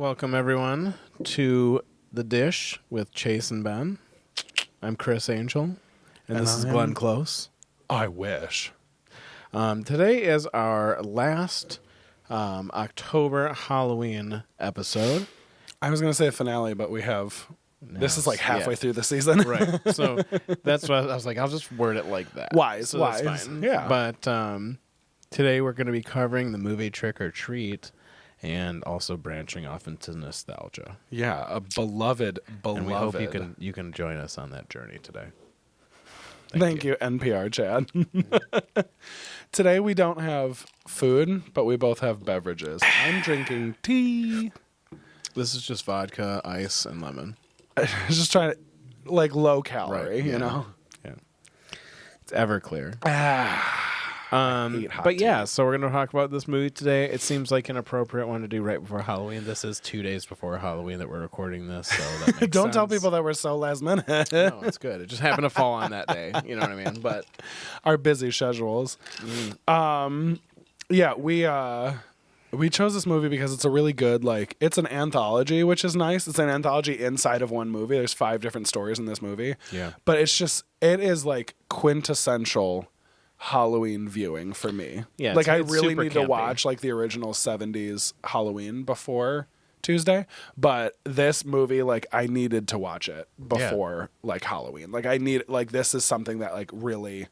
Welcome, everyone, to The Dish with Chase and Ben. I'm Chris Angel, and this is Glenn Close. I wish. Today is our last October Halloween episode. I was going to say finale, but we have... This is like halfway through the season. Right. So that's what I was like, I'll just word it like that. Wise. So that's fine. Yeah. But today we're going to be covering the movie Trick or Treat and also branching off into nostalgia. Yeah, a beloved. And we hope you can join us on that journey today. Thank you, NPR Chad. Today we don't have food, but we both have beverages. I'm drinking tea. This is just vodka, ice, and lemon. Just trying to, like, low calorie, right, you know? Yeah. It's Everclear. But yeah, so we're going to talk about this movie today. It seems like an appropriate one to do right before Halloween. This is 2 days before Halloween that we're recording this, so that makes Don't sense. tell people that we're so last minute. No, it's good. It just happened to fall on that day. You know what I mean? But our busy schedules. Yeah, we chose this movie because it's a really good, like, it's an anthology, which is nice. It's an anthology inside of one movie. There's 5 different stories in this movie. Yeah. But it is like quintessential Halloween viewing for me. Yeah. Like, I really super need campy to watch, like, the original 70s Halloween before Tuesday. But this movie, like, I needed to watch it before, like, Halloween. Like, this is something that, like, really...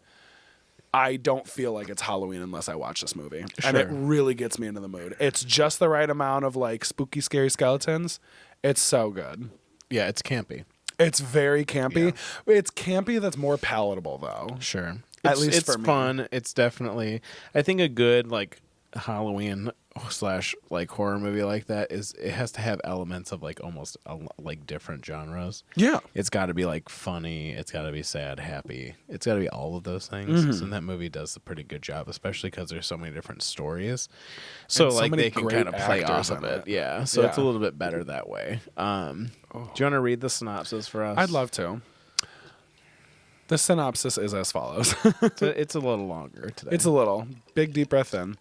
I don't feel like it's Halloween unless I watch this movie. Sure. And it really gets me into the mood. It's just the right amount of, like, spooky, scary skeletons. It's so good. yeah, it's campy. It's very campy. Yeah. It's campy that's more palatable, though. Sure. At least for me. It's fun. It's definitely, I think, a good, like, Halloween / like horror movie like that is it has to have elements of like almost like different genres. Yeah. It's got to be like funny, it's got to be sad, happy, it's got to be all of those things. And that movie does a pretty good job, especially because there's so many different stories, so like they can kind of play off of it. Yeah, so it's a little bit better that way. Do you want to read the synopsis for us? I'd love to. The synopsis is as follows. It's a little longer today. It's a little. Big deep breath in.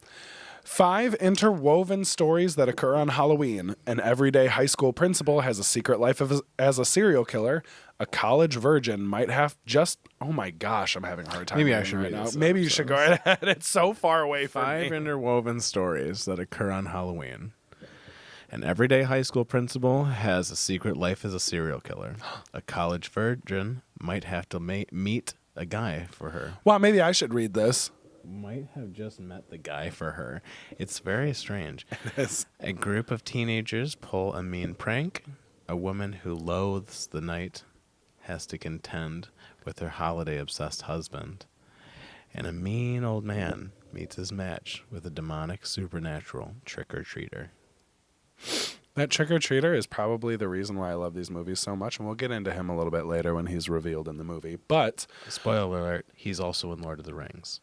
5 interwoven stories that occur on Halloween. An everyday high school principal has a secret life as a serial killer. A college virgin might have just... Oh my gosh, I'm having a hard time. Maybe I should read now. this Maybe you should go right ahead. It's so far away from 5 me. interwoven stories that occur on Halloween. An everyday high school principal has a secret life as a serial killer. A college virgin might have to meet a guy for her. Well, maybe I should read this. Might have just met the guy for her. It's very strange. It is. A group of teenagers pull a mean prank. A woman who loathes the night has to contend with her holiday-obsessed husband. And a mean old man meets his match with a demonic supernatural trick-or-treater. That trick-or-treater is probably the reason why I love these movies so much, and we'll get into him a little bit later when he's revealed in the movie. But... Spoiler alert, he's also in Lord of the Rings.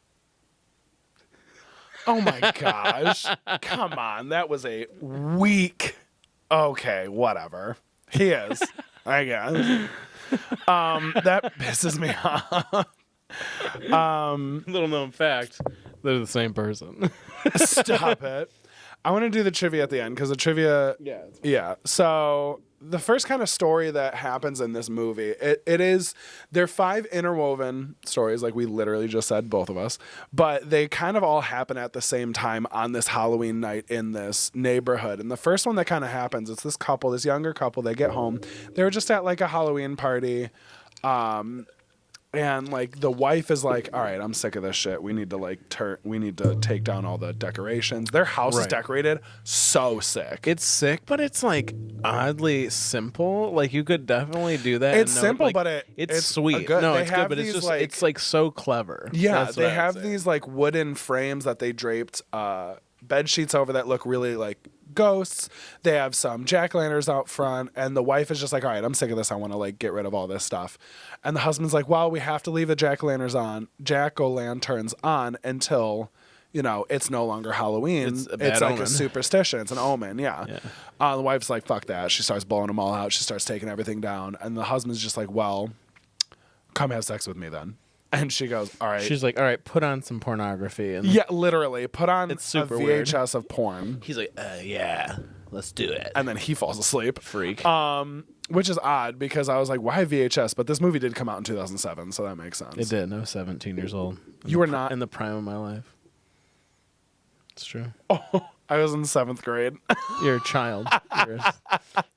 Oh my gosh. Come on. That was a weak... Okay, whatever. He is, I guess. That pisses me off. Little known fact, they're the same person. Stop it. I want to do the trivia at the end because the trivia... Yeah. So the first kind of story that happens in this movie, they're 5 interwoven stories, like we literally just said, both of us, but they kind of all happen at the same time on this Halloween night in this neighborhood. And the first one that kind of happens, it's this younger couple, they get home. They were just at like a Halloween party. And like the wife is like, all right, I'm sick of this shit. We need to take down all the decorations. Their house is decorated so sick. It's sick, but it's like oddly simple. Like you could definitely do that. It's simple, but it's sweet. Good. No, they it's have good, but these, it's just like, it's like so clever. Yeah, That's they what I would have say. these like wooden frames that they draped bed sheets over that look really like ghosts. They have some jack-o'-lanterns out front, and the wife is just like, all right, I'm sick of this. I want to like get rid of all this stuff. And the husband's like, well, we have to leave the jack-o'-lanterns on until, you know, it's no longer Halloween. It's a bad like omen. a superstition. It's an omen, yeah. The wife's like, fuck that. She starts blowing them all out. She starts taking everything down. And the husband's just like, well, come have sex with me then. And she goes, all right. She's like, all right, put on some pornography. And Yeah, literally. Put on It's a super weird. VHS of porn. he's like, yeah. let's do it. And then he falls asleep. Freak. Which is odd because I was like, why VHS? But this movie did come out in 2007, so that makes sense. It did. I was 17 years old. You were not in the prime of my life. It's true. Oh, I was in 7th grade. You're a child.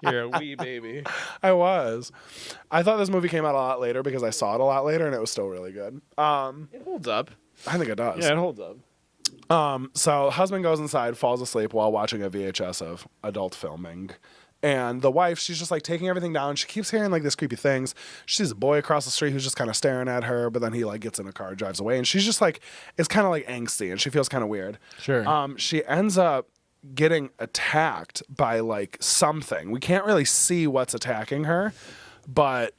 You're a wee baby. I was. I thought this movie came out a lot later because I saw it a lot later, and it was still really good. It holds up. I think it does. Yeah, it holds up. So husband goes inside, falls asleep while watching a VHS of adult filming. And the wife, she's just like taking everything down. She keeps hearing like these creepy things. She sees a boy across the street who's just kind of staring at her, but then he like gets in a car, drives away, and she's just like, it's kind of like angsty, and she feels kind of weird. Sure. She ends up getting attacked by like something. We can't really see what's attacking her, but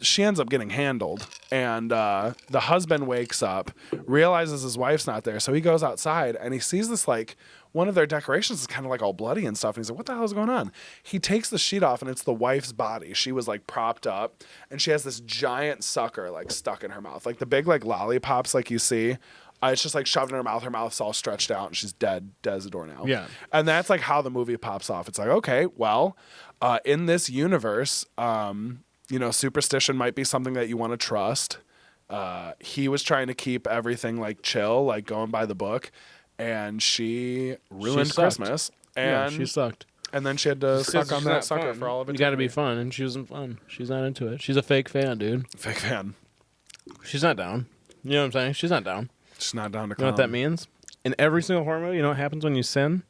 she ends up getting handled. And the husband wakes up, realizes his wife's not there, so he goes outside and he sees this like one of their decorations is kind of like all bloody and stuff. And he's like, what the hell is going on? He takes the sheet off and it's the wife's body. She was like propped up and she has this giant sucker like stuck in her mouth. Like the big like lollipops like you see. It's just like shoved in her mouth. Her mouth's all stretched out and she's dead as a doornail. Yeah. And that's like how the movie pops off. It's like, okay, well, in this universe, superstition might be something that you want to trust. He was trying to keep everything like chill, like going by the book. And she ruined Christmas. And she sucked. And then she had to suck on that sucker for all of it. You got to be fun, and she wasn't fun. She's not into it. She's a fake fan, dude. Fake fan. She's not down. You know what I'm saying? She's not down. She's not down to come. You know what that means? In every single horror movie, you know what happens when you sin?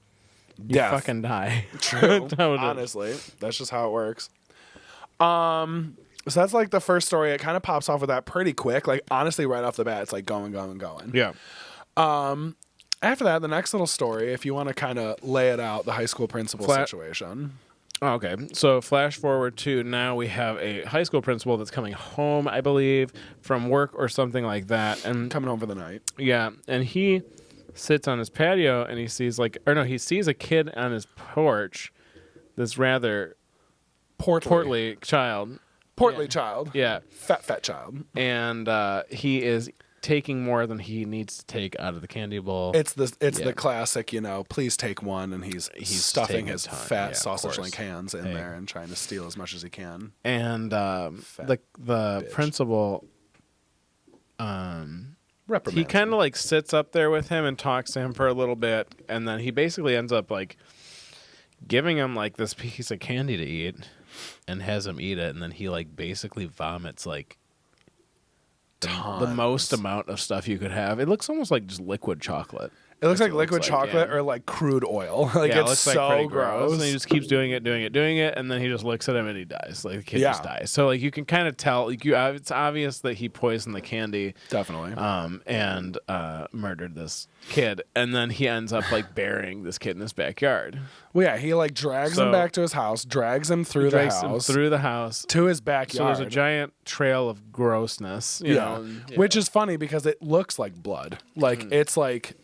You fucking die. True. Honestly, that's just how it works. So that's like the first story. It kind of pops off with that pretty quick. Like honestly, right off the bat, it's like going. Yeah. After that, the next little story, if you want to kind of lay it out, the high school principal situation. Oh, okay. So flash forward to now we have a high school principal that's coming home, I believe, from work or something like that. And coming home for the night. Yeah. And he sits on his patio and he sees he sees a kid on his porch, this rather portly child. Portly child. Yeah. Fat child. And he is taking more than he needs to take out of the candy bowl. It's the classic, please take one, and he's stuffing his fat sausage link hands in there and trying to steal as much as he can. And the principal he kind of like sits up there with him and talks to him for a little bit, and then he basically ends up like giving him like this piece of candy to eat and has him eat it, and then he like basically vomits like the most amount of stuff you could have. It looks almost like just liquid chocolate. It looks like liquid chocolate or like crude oil. Like it's looks so like gross. And he just keeps doing it, and then he just looks at him and he dies. Like the kid just dies. So like you can kind of tell. Like it's obvious that he poisoned the candy. Definitely. And murdered this kid, and then he ends up like burying this kid in his backyard. Well, yeah, he like drags him back to his house, drags him through the house to his backyard. So there's a giant trail of grossness. You know, which is funny because it looks like blood. Like it's like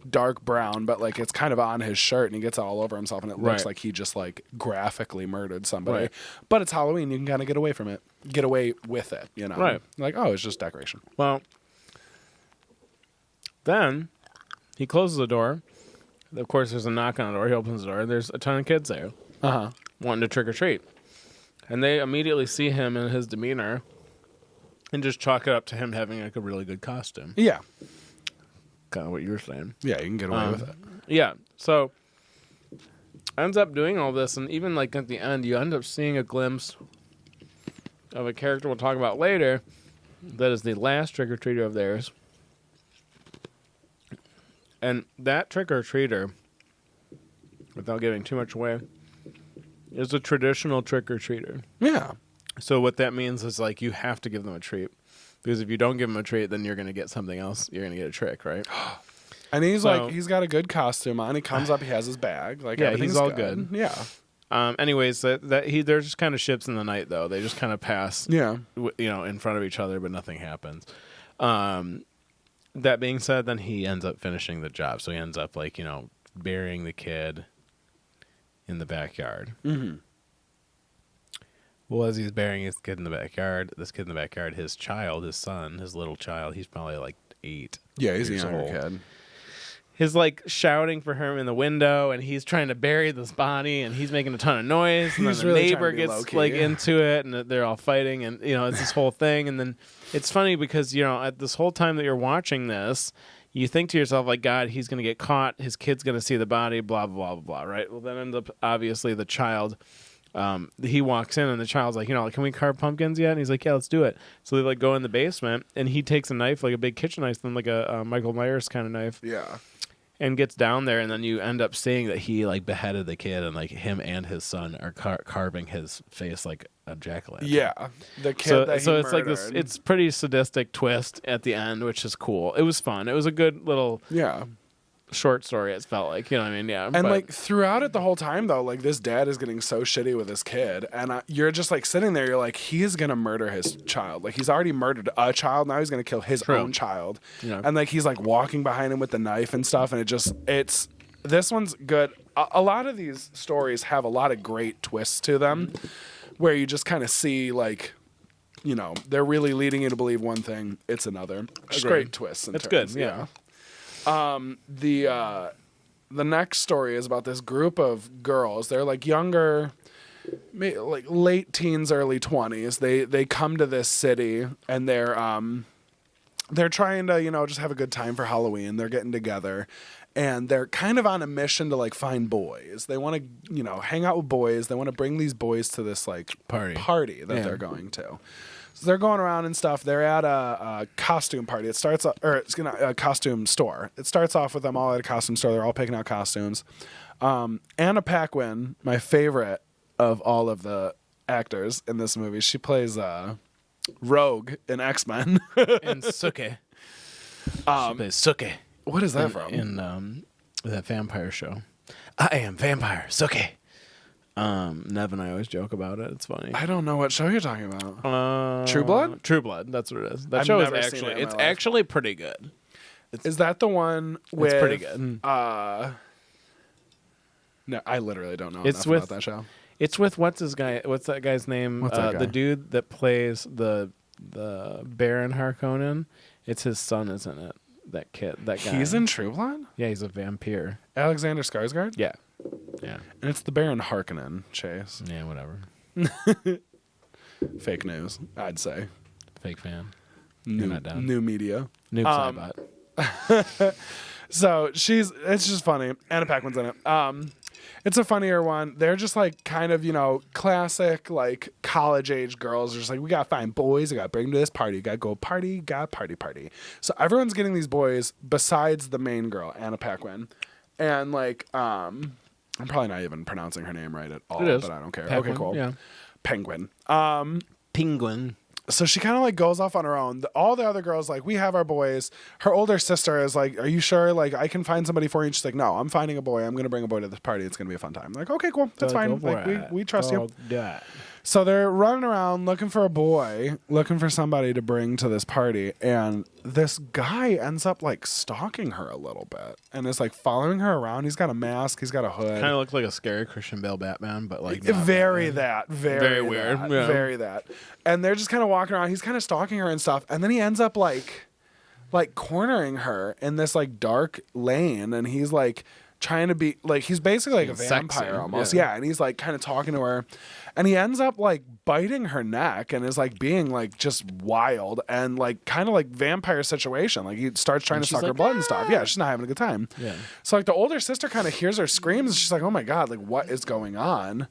dark brown, but like it's kind of on his shirt and he gets it all over himself and it looks like he just like graphically murdered somebody. Right. But it's Halloween, you can kind of get away from it. Get away with it, Right. Like, oh, it's just decoration. Well, then he closes the door. Of course, there's a knock on the door. He opens the door. There's a ton of kids there. Wanting to trick or treat. And they immediately see him and his demeanor and just chalk it up to him having like a really good costume. Yeah. Kind of what you were saying. Yeah, you can get away with it. Yeah. So ends up doing all this, and even like at the end, you end up seeing a glimpse of a character we'll talk about later that is the last trick-or-treater of theirs. And that trick-or-treater, without giving too much away, is a traditional trick-or-treater. Yeah. So what that means is like you have to give them a treat. Because if you don't give him a treat, then you're going to get something else. You're going to get a trick, right? And he's he's got a good costume on. He comes up, he has his bag. Like, yeah, he's all good. Yeah. Anyways, they're just kind of ships in the night, though. They just kind of pass, in front of each other, but nothing happens. That being said, then he ends up finishing the job. So he ends up, burying the kid in the backyard. Mm-hmm. Well, as he's burying this kid in the backyard, his child, his son, his little child, he's probably like 8. Yeah, he's a younger kid. his like shouting for him in the window, and he's trying to bury this body, and he's making a ton of noise, and then the neighbor gets like into it, and they're all fighting, and it's this whole thing. And then it's funny because at this whole time that you're watching this, you think to yourself like, God, he's gonna get caught, his kid's gonna see the body, blah blah blah blah, right? Well, then ends up obviously the child. He walks in and the child's like, can we carve pumpkins yet? And he's like, yeah, let's do it. So they like go in the basement, and he takes a knife, like a big kitchen knife, then like a Michael Myers kind of knife. Yeah. And gets down there, and then you end up seeing that he like beheaded the kid, and like him and his son are carving his face like a jack-o'-lantern. Yeah, the kid. So it's like this. It's pretty sadistic twist at the end, which is cool. It was fun. It was a good little short story. It felt like yeah. And like throughout it the whole time though, like this dad is getting so shitty with his kid, and you're just like sitting there. You're like, he is gonna murder his child. Like he's already murdered a child. Now he's gonna kill his own child. And like he's like walking behind him with the knife and stuff. And it's this one's good. A lot of these stories have a lot of great twists to them, where you just kind of see like, they're really leading you to believe one thing, it's another. Great twists. It's good. Yeah. The next story is about this group of girls. They're like younger, like late teens, early 20s. They come to this city, and they're trying to just have a good time for Halloween. They're getting together, and they're kind of on a mission to like find boys. They want to hang out with boys. They want to bring these boys to this like party that they're going to. So they're going around and stuff. They're at a costume party. It's a costume store. It starts off with them all at a costume store. They're all picking out costumes. Anna Paquin, my favorite of all of the actors in this movie, she plays Rogue in X-Men. And Suke. She plays Suke. What is that from? In that vampire show. I am vampire Suke. Nev and I always joke about it. It's funny. I don't know what show you're talking about. True Blood? True Blood. That's what it is. That show is actually pretty good. Is that the one with? It's pretty good. No, I literally don't know enough about that show. It's with what's that guy's name? What's that guy? The dude that plays the Baron Harkonnen. It's his son, isn't it? That kid. That guy. He's in True Blood? Yeah, he's a vampire. Alexander Skarsgård? Yeah. Yeah. And it's the Baron Harkonnen, Chase. Yeah, whatever. Fake news, I'd say. Fake fan. New media. Noob Saibot. So it's just funny. Anna Paquin's in it. It's a funnier one. They're just like kind of, classic like college age girls. They're just like, we gotta find boys, we gotta bring them to this party, gotta go party, gotta party. So everyone's getting these boys besides the main girl, Anna Paquin. And like, I'm probably not even pronouncing her name right at all, but I don't care. Paquin, okay, cool. Yeah. Penguin. Penguin. So she kind of like goes off on her own. All the other girls like, we have our boys. Her older sister is like, are you sure? Like, I can find somebody for you. And she's like, no, I'm finding a boy. I'm gonna bring a boy to this party. It's gonna be a fun time. Like, okay, cool, that's fine. Like, we trust you. Yeah. So they're running around looking for a boy, looking for somebody to bring to this party, and this guy ends up like stalking her a little bit and is like following her around. He's got a mask, he's got a hood. Kind of looks like a scary Christian Bale Batman, but like very weird. Yeah. Very that. And they're just kind of walking around. He's kind of stalking her and stuff, and then he ends up like cornering her in this like dark lane, and he's like trying to be like, he's basically like a vampire almost. Yeah. And he's like kind of talking to her, and he ends up like biting her neck and is like being like just wild and like kind of like vampire situation. Like he starts trying to suck her blood and stuff. Yeah, she's not having a good time. Yeah. So like the older sister kind of hears her screams, and she's like, oh my God, like what is going on?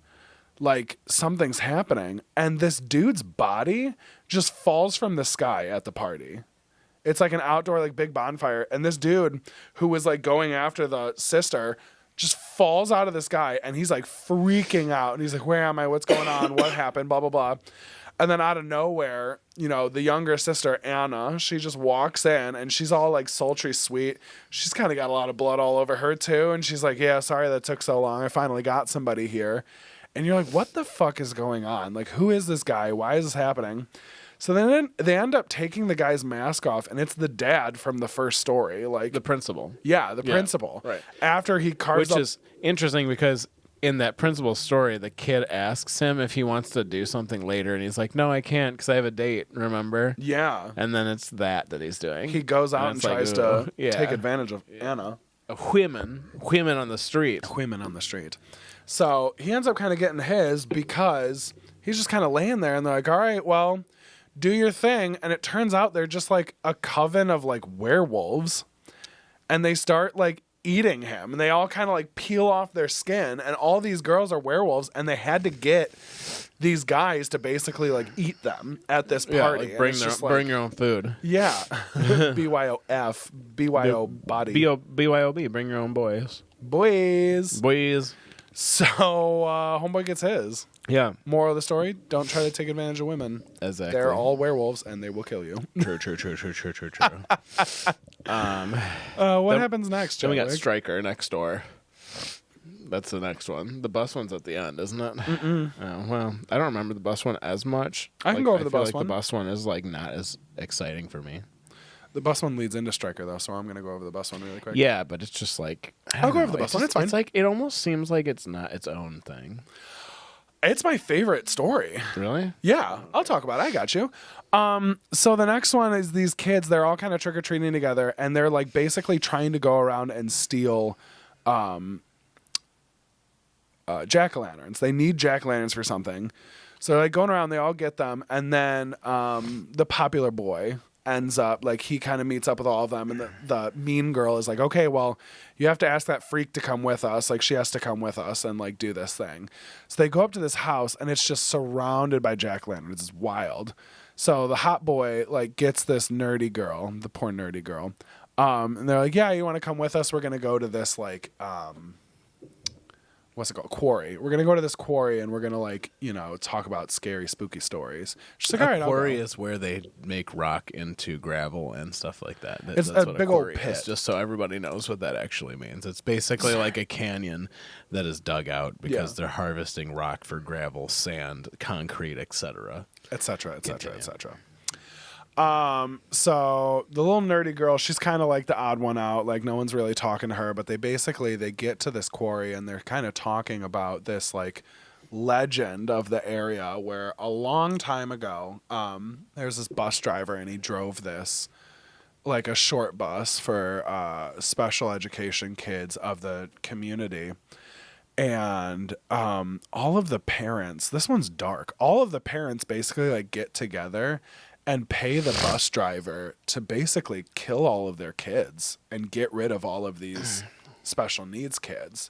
Like something's happening. And this dude's body just falls from the sky at the party. It's like an outdoor like big bonfire, and this dude who was like going after the sister just falls out of the sky, and he's like freaking out, and he's like, where am I? What's going on? What happened? Blah, blah, blah. And then out of nowhere, the younger sister, Anna, she just walks in, and she's all like sultry sweet. She's kind of got a lot of blood all over her too. And she's like, yeah, sorry that took so long. I finally got somebody here. And you're like, what the fuck is going on? Like, who is this guy? Why is this happening? So then they end up taking the guy's mask off, and it's the dad from the first story, like the principal. Yeah, the principal. Right. After he carves Which is interesting because in that principal story, the kid asks him if he wants to do something later, and he's like, "No, I can't because I have a date." Remember? Yeah. And then it's that he's doing. He goes out and tries to take advantage of Anna. women on the street. Women on the street. So he ends up kind of getting his because he's just kind of laying there, and they're like, all right, well, do your thing. And it turns out they're just like a coven of like werewolves, and they start like eating him, and they all kind of like peel off their skin, and all these girls are werewolves, and they had to get these guys to basically like eat them at this party. Like bring your own food. Yeah. BYOF, BYO body. BYOB, bring your own boys. Boys. So homeboy gets his. Yeah. Moral of the story, don't try to take advantage of women. Exactly. They're all werewolves and they will kill you. True. What happens next, Joe? Then we got Stryker next door. That's the next one. The bus one's at the end, isn't it? Mm-mm. Oh, well, I don't remember the bus one as much. I can go over the bus one. The bus one is like not as exciting for me. The bus one leads into Stryker, though, so I'm going to go over the bus one really quick. Yeah, but it's just like... I'll go over the bus one. It's fine. It's like, it almost seems like it's not its own thing. It's my favorite story. Really? Yeah, I'll talk about it. I got you. So the next one is these kids. They're all kind of trick-or-treating together, and they're like basically trying to go around and steal jack-o'-lanterns. They need jack-o'-lanterns for something. So they're like going around, they all get them, and then the popular boy ends up, like, he kind of meets up with all of them, and the mean girl is like, okay, well, you have to ask that freak to come with us. Like, she has to come with us and, like, do this thing. So they go up to this house, and it's just surrounded by jack-o'-lanterns. It's wild. So the hot boy, like, gets this nerdy girl, the poor nerdy girl, and they're like, yeah, you want to come with us? We're going to go to this, like, what's it called? Quarry. We're going to go to this quarry, and we're going to, like, you know, talk about scary, spooky stories. She's like, all right, quarry is where they make rock into gravel and stuff like that. It's a big old pit. Is, just so everybody knows what that actually means. It's basically like a canyon that is dug out because they're harvesting rock for gravel, sand, concrete, etc. etc. So the little nerdy girl, she's kind of like the odd one out. Like, no one's really talking to her, but they get to this quarry, and they're kind of talking about this, like, legend of the area where a long time ago, there's this bus driver, and he drove this, like, a short bus for special education kids of the community. And all of the parents, this one's dark, all of the parents basically, like, get together and pay the bus driver to basically kill all of their kids and get rid of all of these special needs kids.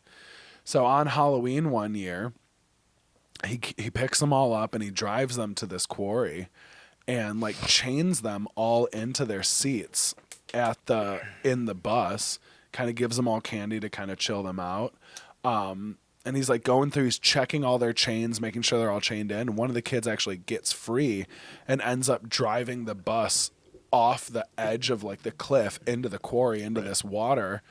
So on Halloween one year, he picks them all up and he drives them to this quarry and, like, chains them all into their seats in the bus, kind of gives them all candy to kind of chill them out. And he's, like, going through, he's checking all their chains, making sure they're all chained in. And one of the kids actually gets free and ends up driving the bus off the edge of, like, the cliff into the quarry, into this water.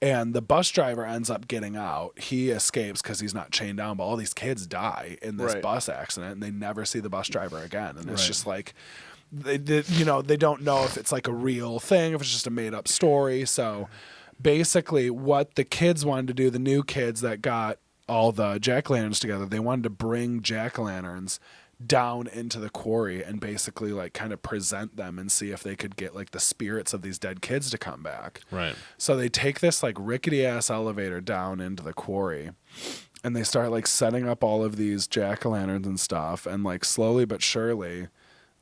And the bus driver ends up getting out. He escapes because he's not chained down, but all these kids die in this bus accident, and they never see the bus driver again. And it's just like, they don't know if it's, like, a real thing, if it's just a made-up story. So basically what the kids wanted to do, the new kids that got all the jack-o'-lanterns together, they wanted to bring jack-o'-lanterns down into the quarry and basically, like, kind of present them and see if they could get, like, the spirits of these dead kids to come back. Right. So they take this, like, rickety-ass elevator down into the quarry, and they start, like, setting up all of these jack-o'-lanterns and stuff, and, like, slowly but surely,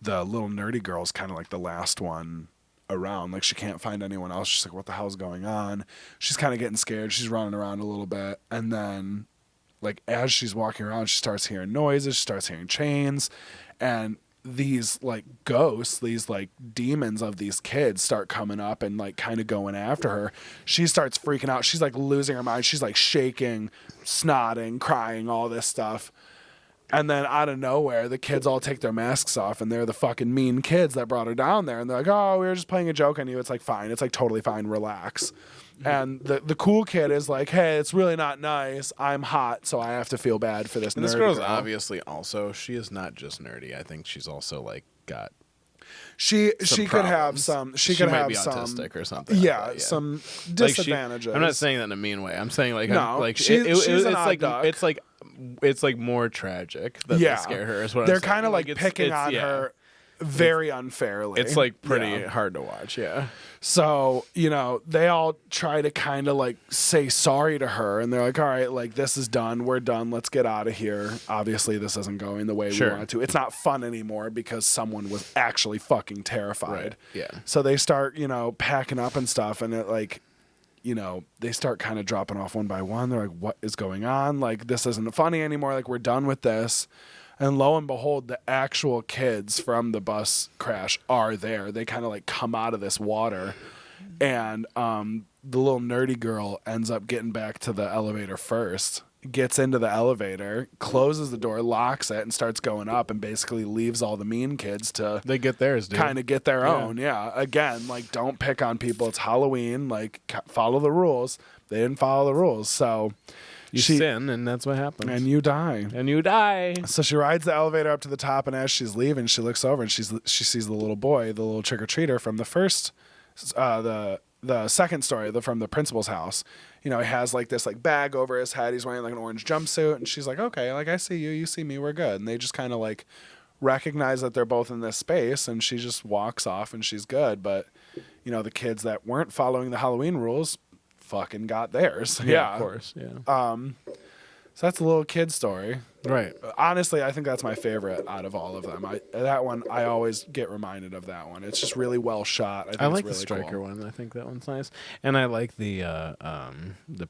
the little nerdy girl's kind of like the last one around. Like, she can't find anyone else. She's like, what the hell's going on? She's kind of getting scared. She's running around a little bit, and then, like, as she's walking around, she starts hearing noises, she starts hearing chains, and these, like, ghosts, these, like, demons of these kids start coming up and, like, kind of going after her. She starts freaking out. She's, like, losing her mind. She's, like, shaking, snotting, crying, all this stuff. And then out of nowhere, the kids all take their masks off, and they're the fucking mean kids that brought her down there. And they're like, oh, we were just playing a joke on you. It's like, fine. It's like totally fine. Relax. And the cool kid is like, hey, it's really not nice. I'm hot, so I have to feel bad for this. And this girl's obviously also, she is not just nerdy. I think she's also, like, got she could have some. She could might have be some autistic or something. Yeah, like that, some disadvantages. Like I'm not saying that in a mean way. I'm saying, like, no, like she's an odd duck. It's like more tragic that they scare her. Is what they're kind of like picking on her very unfairly. It's, like, pretty hard to watch. Yeah. So, they all try to kind of like say sorry to her, and they're like, all right, like this is done. We're done. Let's get out of here. Obviously, this isn't going the way we wanted to. It's not fun anymore because someone was actually fucking terrified. Right. Yeah. So they start, packing up and stuff, and it like, they start kind of dropping off one by one. They're like, what is going on? Like, this isn't funny anymore. Like, we're done with this. And lo and behold, the actual kids from the bus crash are there. They kind of like come out of this water, and the little nerdy girl ends up getting back to the elevator first, gets into the elevator, closes the door, locks it, and starts going up, and basically leaves all the mean kids to they get theirs, dude. Kind of get their own. Yeah. Again, like, don't pick on people. It's Halloween. Like, follow the rules. They didn't follow the rules, so. You sin, and that's what happens. And you die. And you die. So she rides the elevator up to the top, and as she's leaving, she looks over and she sees the little boy, the little trick-or-treater from the first, the second story, from the principal's house. He has like this like bag over his head. He's wearing like an orange jumpsuit, and she's like, okay, like I see you, you see me, we're good. And they just kind of like recognize that they're both in this space, and she just walks off, and she's good. But the kids that weren't following the Halloween rules fucking got theirs. Yeah, of course. Yeah. So that's a little kid story. Right. Honestly, I think that's my favorite out of all of them. That one, I always get reminded of that one. It's just really well shot. I like it's really the Striker one. I think that one's nice. And I like the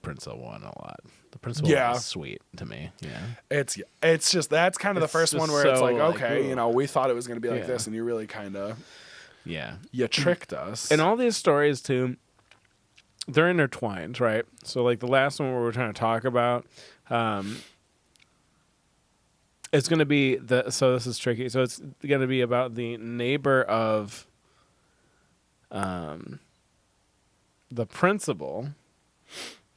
Principal one a lot. The Principal one is sweet to me. Yeah. It's just, that's kind of the first one where it's like, okay, like, we thought it was going to be like this, and you really kind of, you tricked us. And all these stories, too, they're intertwined, right? So, like, the last one we're trying to talk about, it's going to be so this is tricky. So it's going to be about the neighbor of the principal.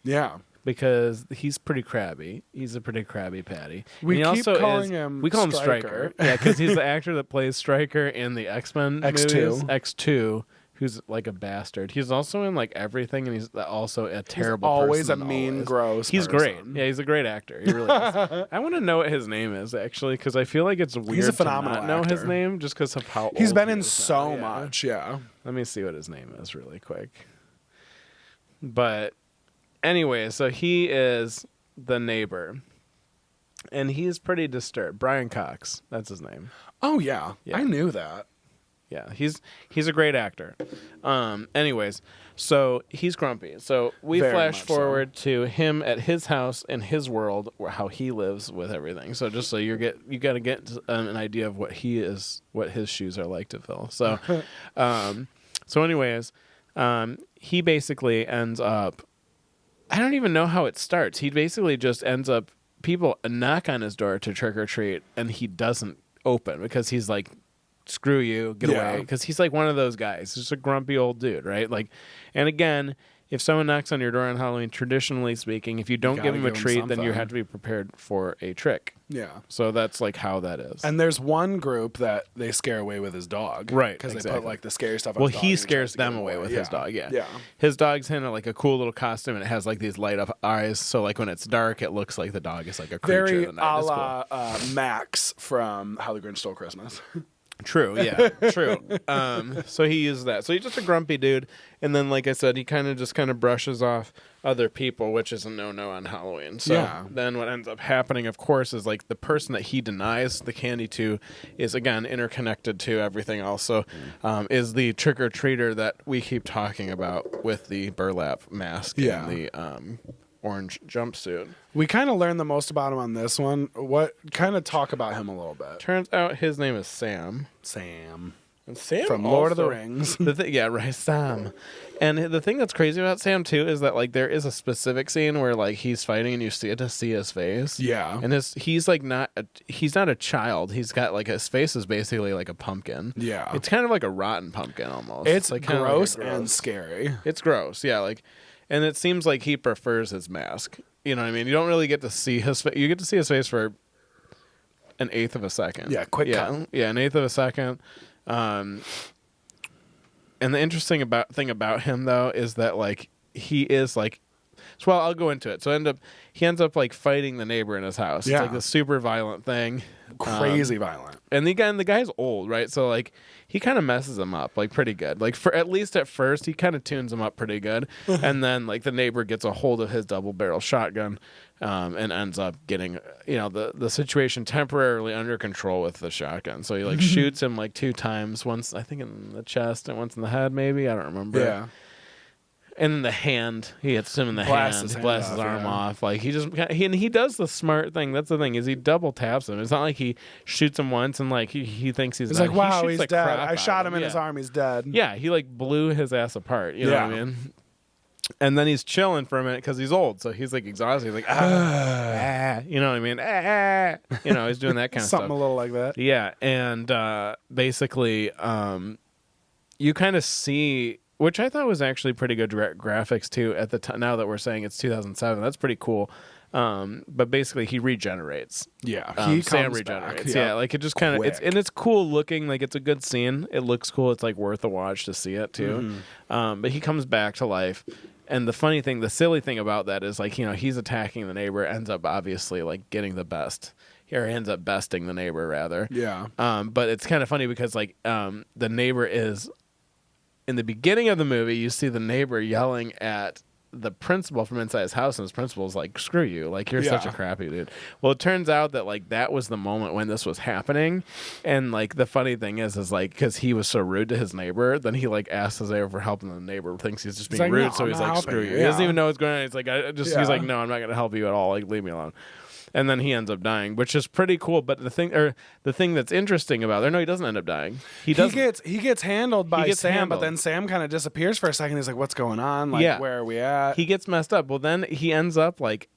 Yeah. Because he's pretty crabby. He's a pretty crabby patty. We keep calling him We call him Stryker. Yeah, because he's the actor that plays Stryker in the X-Men X2. movies. X2. Who's like a bastard. He's also in like everything, and he's also a terrible person. Always a mean, gross He's person. great. Yeah, he's a great actor. He really is. I want to know what his name is, actually, because I feel like it's weird he's a phenomenal to not actor. know his name just because of how he's old been he in is so now. much. Yeah. Let me see what his name is really quick. But anyway, so he is the neighbor, and he's pretty disturbed. Brian Cox, that's his name. Oh, yeah. I knew that. Yeah, he's a great actor. Anyways, so he's grumpy. So we flash forward to him at his house in his world, how he lives with everything. So just so you got to get an idea of what his shoes are like to fill. So, anyways, he basically ends up. I don't even know how it starts. He basically just ends up. People knock on his door to trick or treat, and he doesn't open because he's like, screw you, get away. Because he's like one of those guys. He's just a grumpy old dude, right? Like, and again, if someone knocks on your door on Halloween, traditionally speaking, if you don't give them a treat, then you have to be prepared for a trick. Yeah. So that's like how that is. And there's one group that they scare away with his dog. Right. Because they put like the scary stuff on well, his dog. he scares them away with his dog, yeah. His dog's in like a cool little costume, and it has like these light up eyes. So like when it's dark, it looks like the dog is like a creature. Very of the night. a la Max from How the Grinch Stole Christmas. True, yeah, true. So he uses that. So he's just a grumpy dude, and then, like I said, he kind of brushes off other people, which is a no-no on Halloween. So then what ends up happening, of course, is like the person that he denies the candy to is, again, interconnected to everything else. So is the trick-or-treater that we keep talking about with the burlap mask and the orange jumpsuit. We kind of learned the most about him on this one. What kind of talk about him a little bit? Turns out his name is Sam. And Sam from Lord of the Rings. Sam. And the thing that's crazy about Sam too is that like there is a specific scene where like he's fighting and you see his face. Yeah. And he's like he's not a child. He's got like his face is basically like a pumpkin. Yeah. It's kind of like a rotten pumpkin almost. It's like gross and scary. It's gross. Yeah, like, and it seems like he prefers his mask. You know what I mean? You don't really get to see his face. You get to see his face for an eighth of a second. Yeah, quick cut. Yeah, an eighth of a second. And the interesting thing about him though is that like he is like, well, I'll go into it. So he ends up like fighting the neighbor in his house. Yeah. It's like this super violent thing, crazy violent. And the guy's old, right? So like he kind of messes him up like pretty good. Like for at least at first he kind of tunes him up pretty good. And then like the neighbor gets a hold of his double barrel shotgun and ends up getting the situation temporarily under control with the shotgun. So he like shoots him like 2 times, once I think in the chest and once in the head maybe, I don't remember. Yeah. And then the hand, he hits him in the hand, blasts his arm off. Like he does the smart thing. That's the thing, is he double taps him. It's not like he shoots him once and like he thinks he's like, wow, he's dead. I shot him in his arm. He's dead. Yeah, he like blew his ass apart. You know what I mean? And then he's chilling for a minute because he's old, so he's like exhausted. He's like, you know what I mean? He's doing that kind of stuff. Something a little like that. Yeah, and basically, you kind of see. Which I thought was actually pretty good graphics too at the time. Now that we're saying it's 2007, that's pretty cool. But basically, he regenerates. Yeah, Sam regenerates. Yeah, like it just kind of it's cool looking. Like it's a good scene. It looks cool. It's like worth a watch to see it too. But he comes back to life. And the silly thing about that is like he's attacking the neighbor. Ends up obviously like getting the best. Here ends up besting the neighbor rather. Yeah. But it's kind of funny because like the neighbor is. In the beginning of the movie, you see the neighbor yelling at the principal from inside his house, and his principal's like, "Screw you! Like you're such a crappy dude." Well, it turns out that like that was the moment when this was happening, and like the funny thing is like because he was so rude to his neighbor, then he like asks his neighbor for help, and the neighbor thinks he's just being like, rude, no, so he's like, "Screw you!" Yeah. He doesn't even know what's going on. He's like, he's like, "No, I'm not going to help you at all. Like leave me alone." And then he ends up dying, which is pretty cool. But the thing that's interesting about it, no, he doesn't end up dying. He gets handled by Sam, but then Sam kind of disappears for a second. He's like, "What's going on? Like, where are we at?" He gets messed up. Well, then he ends up like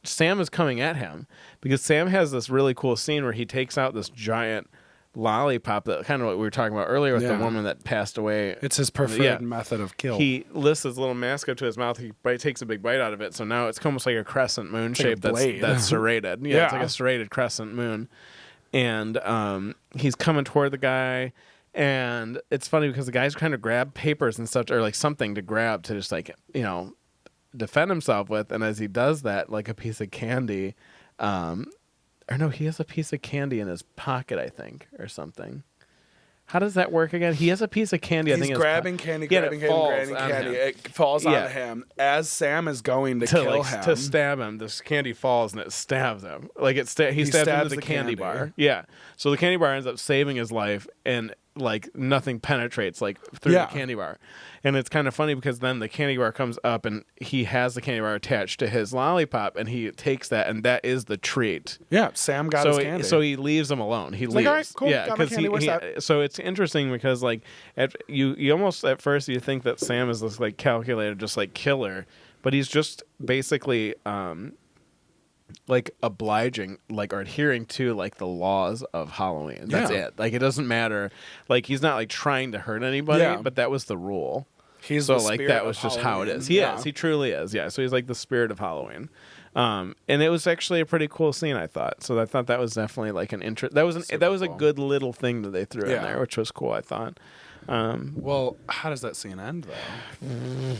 Sam is coming at him because Sam has this really cool scene where he takes out this giant lollipop, that kind of what we were talking about earlier with the woman that passed away. It's his preferred method of kill. He lifts his little mask up to his mouth. He takes a big bite out of it. So now it's almost like a crescent moon shape that's serrated. Yeah, it's like a serrated crescent moon. And he's coming toward the guy. And it's funny because the guy's trying to grab papers and stuff, or like something to grab to just like, defend himself with. And as he does that, like a piece of candy, or no, he has a piece of candy in his pocket, I think, or something. How does that work again? He has a piece of candy. He's grabbing candy. It falls on him as Sam is going to kill him. To stab him. This candy falls and it stabs him. Like he stabs him with the candy bar. Yeah. So the candy bar ends up saving his life, and like nothing penetrates like through the candy bar. And it's kind of funny because then the candy bar comes up and he has the candy bar attached to his lollipop, and he takes that, and that is the treat. Yeah, Sam got his candy. So he leaves him alone. He leaves. Like, all right, cool. Yeah, because so it's interesting because like you almost at first you think that Sam is this like calculated just like killer, but he's just basically like obliging, like, or adhering to like the laws of Halloween. That's it. Like it doesn't matter. Like he's not like trying to hurt anybody, but that was the rule. He's so the like that was just Halloween. how it is. He is. He truly is. Yeah. So he's like the spirit of Halloween. And it was actually a pretty cool scene, I thought. So I thought that was definitely like an interest. That was a good little thing that they threw in there, which was cool, I thought. Well, how does that scene end though?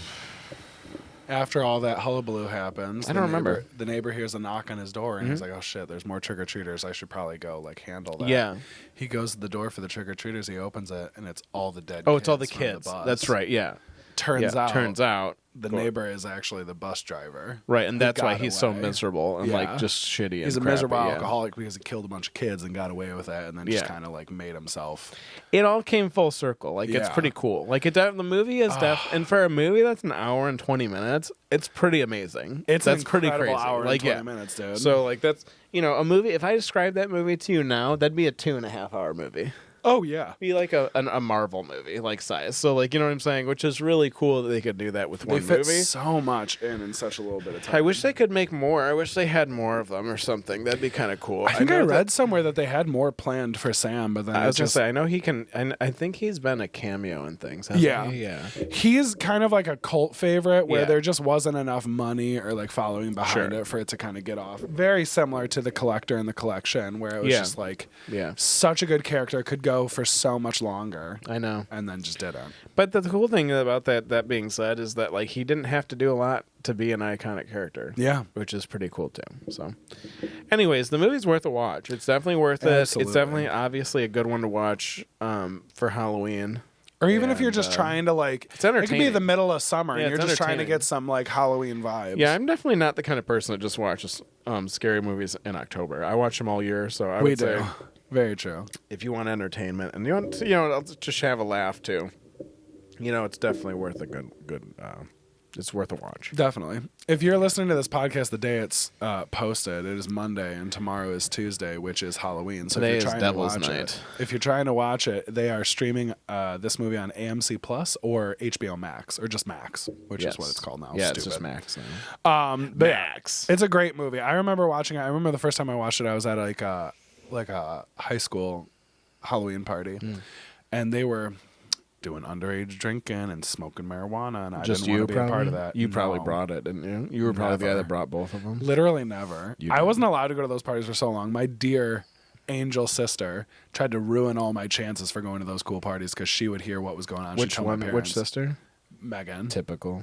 After all that hullabaloo happens, I don't remember. The neighbor hears a knock on his door, and he's like, "Oh shit, there's more trick or treaters. I should probably go like handle that." Yeah. He goes to the door for the trick or treaters. He opens it, and it's all the dead. Oh, it's all the kids. That's right. Yeah. Turns out the Cool. neighbor is actually the bus driver. Right, and that's why he's so miserable and like just shitty. He's and a miserable crappy, alcoholic because he killed a bunch of kids and got away with that, and then just kind of like made himself. It all came full circle. Like it's pretty cool. Like the movie is and for a movie that's an hour and 20 minutes, it's pretty amazing. That's pretty crazy. Hour like and 20 minutes, dude. So like that's a movie. If I describe that movie to you now, that'd be a 2.5 hour movie. Oh yeah, be like a Marvel movie like size. So like you know what I'm saying, which is really cool that they could do that with one movie. They fit so much in such a little bit of time. I wish they could make more. I wish they had more of them or something. That'd be kind of cool. I think I read somewhere that they had more planned for Sam, but then I was gonna say I know he can. I think he's been a cameo in things. Yeah, he? Yeah. He's kind of like a cult favorite where there just wasn't enough money or like following behind it for it to kind of get off. Very similar to The Collector and The Collection, where it was just like such a good character, could go go for so much longer. I know. And then just didn't. But the cool thing about that being said is that like he didn't have to do a lot to be an iconic character. Yeah. Which is pretty cool too. So anyways, the movie's worth a watch. It's definitely worth it. Absolutely. It's definitely obviously a good one to watch for Halloween. Or even if you're just trying to like, it's entertaining. It could be the middle of summer and you're just trying to get some like Halloween vibes. Yeah, I'm definitely not the kind of person that just watches scary movies in October. I watch them all year, so I would say very true. If you want entertainment and you want to, just have a laugh too, it's definitely worth a good. It's worth a watch. Definitely. If you're listening to this podcast the day it's posted, it is Monday, and tomorrow is Tuesday, which is Halloween. So today if you're trying is Devil's to watch Night. If you're trying to watch it, they are streaming this movie on AMC Plus or HBO Max, or just Max, which is what it's called now. Yeah, Stupid. it's just Max now. Max. It's a great movie. I remember watching it. I remember the first time I watched it, I was at like a high school Halloween party, and they were doing underage drinking and smoking marijuana, and I didn't want to be a part of that. You probably brought it, didn't you? You were probably the guy that brought both of them. Literally never. I wasn't allowed to go to those parties for so long. My dear angel sister tried to ruin all my chances for going to those cool parties because she would hear what was going on. Which one? Which sister? Megan. Typical.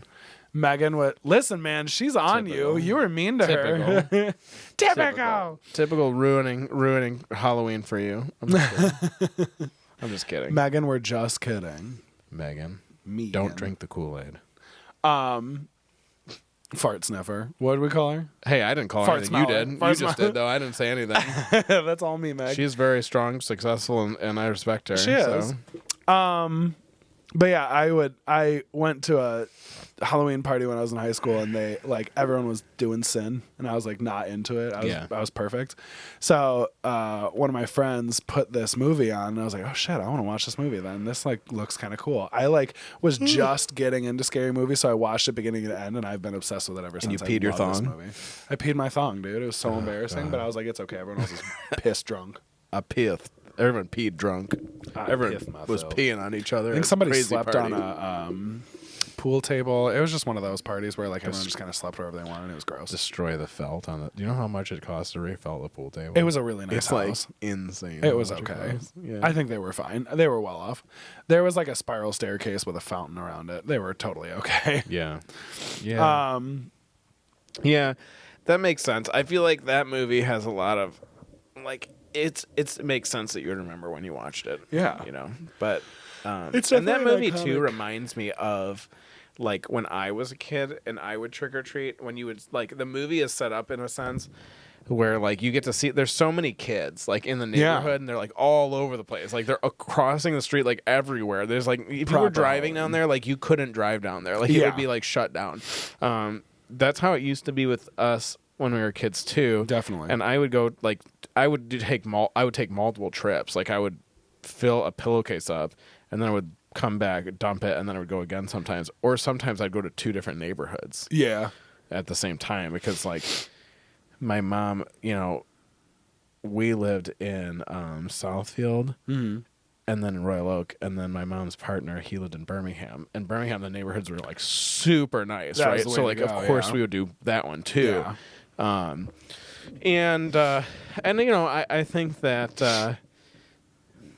Megan would listen, man. She's on you. You were mean to her. Typical ruining Halloween for you. I'm just kidding. Megan, we're just kidding. Megan, don't drink the Kool-Aid. Fart sniffer. What did we call her? Hey, I didn't call her anything. You did. You just did, though. I didn't say anything. That's all me, Meg. She's very strong, successful, and I respect her. She is. But yeah, I went to a Halloween party when I was in high school, and everyone was doing sin, and I was like not into it. I was perfect. So one of my friends put this movie on, and I was like, oh shit, I want to watch this movie then. This looks kind of cool. I was just getting into scary movies, so I watched it beginning to end, and I've been obsessed with it ever since. And you peed your thong? Movie. I peed my thong, dude. It was so embarrassing, but I was like, it's okay. Everyone else is piss drunk. Everyone peed drunk. Everyone was peeing on each other. I think somebody slept on a pool table. It was just one of those parties where everyone just kind of slept wherever they wanted, and it was gross. Destroy the felt on it. Do you know how much it costs to refelt a pool table? It was a really nice house. Insane. It was okay. Yeah. I think they were fine. They were well off. There was a spiral staircase with a fountain around it. They were totally okay. Yeah. Yeah. Yeah, that makes sense. I feel like that movie has a lot of it makes sense that you would remember when you watched it. Yeah. But it's and that movie too reminds me of when I was a kid and I would trick or treat, when you would the movie is set up in a sense where you get to see there's so many kids in the neighborhood, and they're all over the place. They're crossing the street everywhere. There's if you were driving down there, you couldn't drive down there. It would be shut down. That's how it used to be with us when we were kids too. Definitely. And I would go I would take multiple trips. I would fill a pillowcase up, and then I would come back, dump it, and then I would go again sometimes. Or sometimes I'd go to two different neighborhoods. Yeah. At the same time, because my mom, we lived in Southfield, and then in Royal Oak, and then my mom's partner, he lived in Birmingham. And Birmingham, the neighborhoods were super nice, right? So of course we would do that one too. Yeah. I think that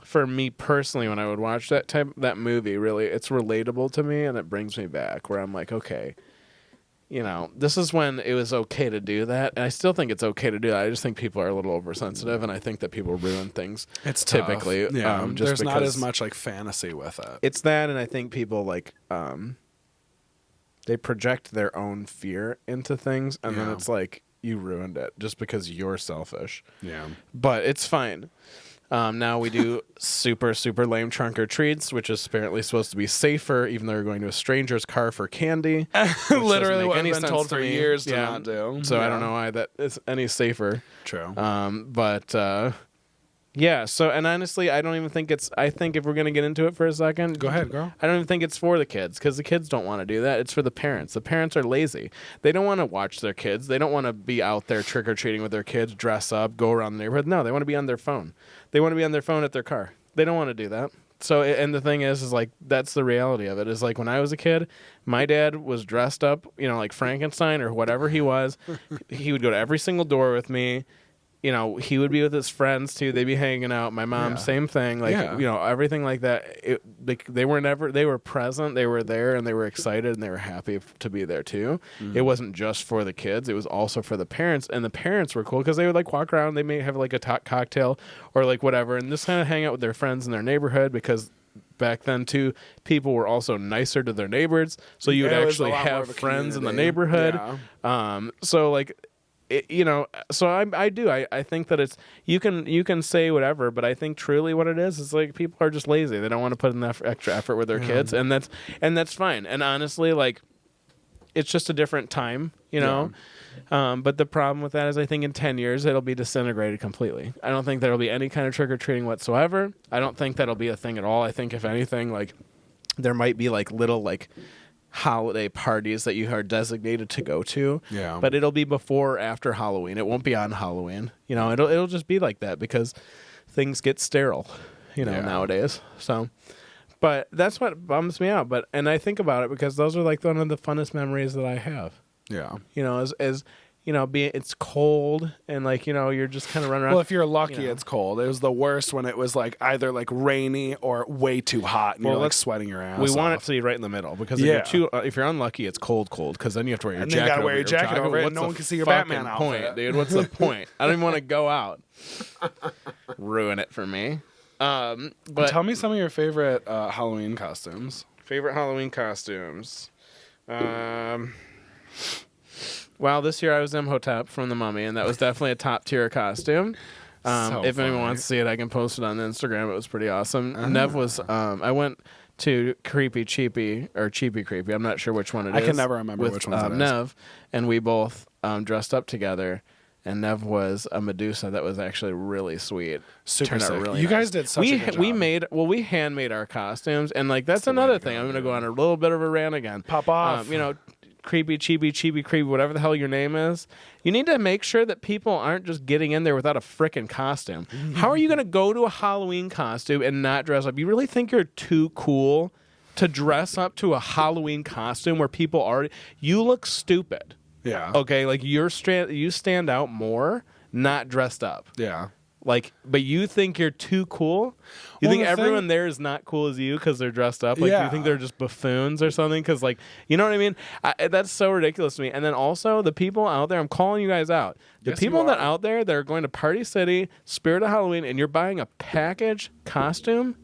for me personally, when I would watch that movie, really, it's relatable to me, and it brings me back where I'm okay, this is when it was okay to do that, and I still think it's okay to do that. I just think people are a little oversensitive, and I think that people ruin things. It's typically, tough. There's not as much fantasy with it. It's that, and I think people they project their own fear into things, and then it's you ruined it just because you're selfish. Yeah. But it's fine. Now we do super, super lame trunk or treats, which is apparently supposed to be safer, even though we're going to a stranger's car for candy. Literally what I've been told for years to not do. So I don't know why that is any safer. True. Yeah, so, and honestly, I don't even think I think if we're going to get into it for a second. Go ahead, girl. I don't even think it's for the kids, because the kids don't want to do that. It's for the parents. The parents are lazy. They don't want to watch their kids. They don't want to be out there trick-or-treating with their kids, dress up, go around the neighborhood. No, they want to be on their phone. They want to be on their phone at their car. They don't want to do that. So, and the thing is that's the reality of it, is when I was a kid, my dad was dressed up, like Frankenstein or whatever he was. He would go to every single door with me. you know, he would be with his friends too. They'd be hanging out. My mom, same thing. Like, you know, everything like that. They were present. They were there, and they were excited, and they were happy to be there too. It wasn't just for the kids. It was also for the parents, and the parents were cool because they would like walk around. They may have like a cocktail or like whatever, and just kind of hang out with their friends in their neighborhood because back then too, people were also nicer to their neighbors. So you would actually have friends in the neighborhood. So like, you know, so I think that it's you can say whatever, but I think truly what it is like people are just lazy. They don't want to put in that extra effort with their kids, and that's fine. And honestly, like, it's just a different time, you know. But the problem with that is I think in 10 years it'll be disintegrated completely. I don't think there'll be any kind of trick-or-treating whatsoever. I don't think that'll be a thing at all. I think if anything, like, there might be like little like holiday parties that you are designated to go to, but it'll be before or after Halloween. It won't be on Halloween. You know, it'll just be like that because things get sterile, you know, nowadays. So, but that's what bums me out. And I think about it because those are like one of the funnest memories that I have. Yeah, you know, as you know, it's cold and like, you know, you're just kind of running around. Well, if you're lucky, it's cold. It was the worst when it was like either like rainy or way too hot and you're like sweating your ass off. Want it to be right in the middle because if you're unlucky, it's cold because then you have to wear your jacket. And you gotta wear your jacket over it and no one can see your Batman outfit. Dude, what's the point? I don't even want to go out. Ruin it for me. But tell me some of your favorite Halloween costumes. Favorite Halloween costumes. Well, this year I was Imhotep from The Mummy, and that was definitely a top tier costume. If anyone wants to see it, I can post it on Instagram. It was pretty awesome. Nev was. I went to Creepy Cheapy or Cheapy Creepy. I'm not sure which one it is. I can never remember which one it is. Nev, and we both dressed up together. And Nev was a Medusa that was actually really sweet. Super sick. You guys did such a good job. We handmade our costumes, and like that's another thing. I'm going to go on a little bit of a rant again. Pop off. You know, Creepy, Cheapy, Creepy, whatever the hell your name is. You need to make sure that people aren't just getting in there without a frickin' costume. How are you going to go to a Halloween costume and not dress up? You really think you're too cool to dress up to a Halloween costume where people already... You look stupid. Yeah. Okay, like you stand out more not dressed up. Yeah. Like, but you think you're too cool? You think everyone there is not cool as you because they're dressed up? Like, do you think they're just buffoons or something? Because, like, you know what I mean? That's so ridiculous to me. And then also, the people out there, I'm calling you guys out. The people that out there that are going to Party City, Spirit of Halloween, and you're buying a package costume,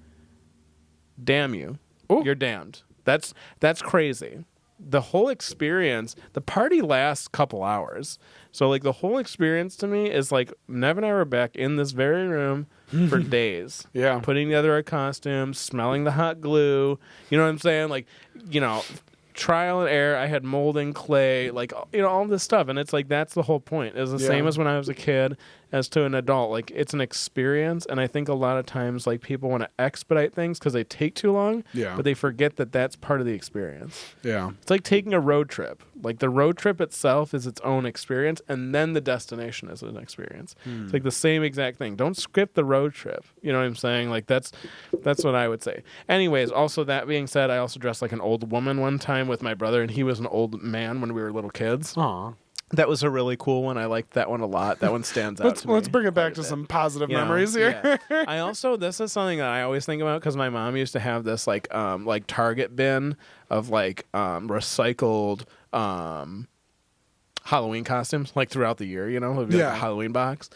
damn you. Ooh. You're damned. That's crazy. The whole experience, the party lasts a couple hours. So, like, the whole experience to me is like Nev and I were back in this very room for days. Yeah. Putting together a costume, smelling the hot glue. You know what I'm saying? Like, you know, trial and error. I had molding clay, like, you know, all this stuff. And it's like, that's the whole point. It's the same as when I was a kid as to an adult. Like, it's an experience. And I think a lot of times, like, people want to expedite things because they take too long. Yeah. But they forget that that's part of the experience. Yeah. It's like taking a road trip. Like, the road trip itself is its own experience, and then the destination is an experience. It's like the same exact thing. Don't skip the road trip. You know what I'm saying? Like, that's what I would say. Anyways, also that being said, I also dressed like an old woman one time with my brother, and he was an old man when we were little kids. Aww. That was a really cool one. I liked that one a lot. That one stands out to me. Let's bring it back to some positive memories here. Yeah. I also, this is something that I always think about because my mom used to have this like Target bin of like recycled Halloween costumes like throughout the year, you know, it would be like a Halloween box.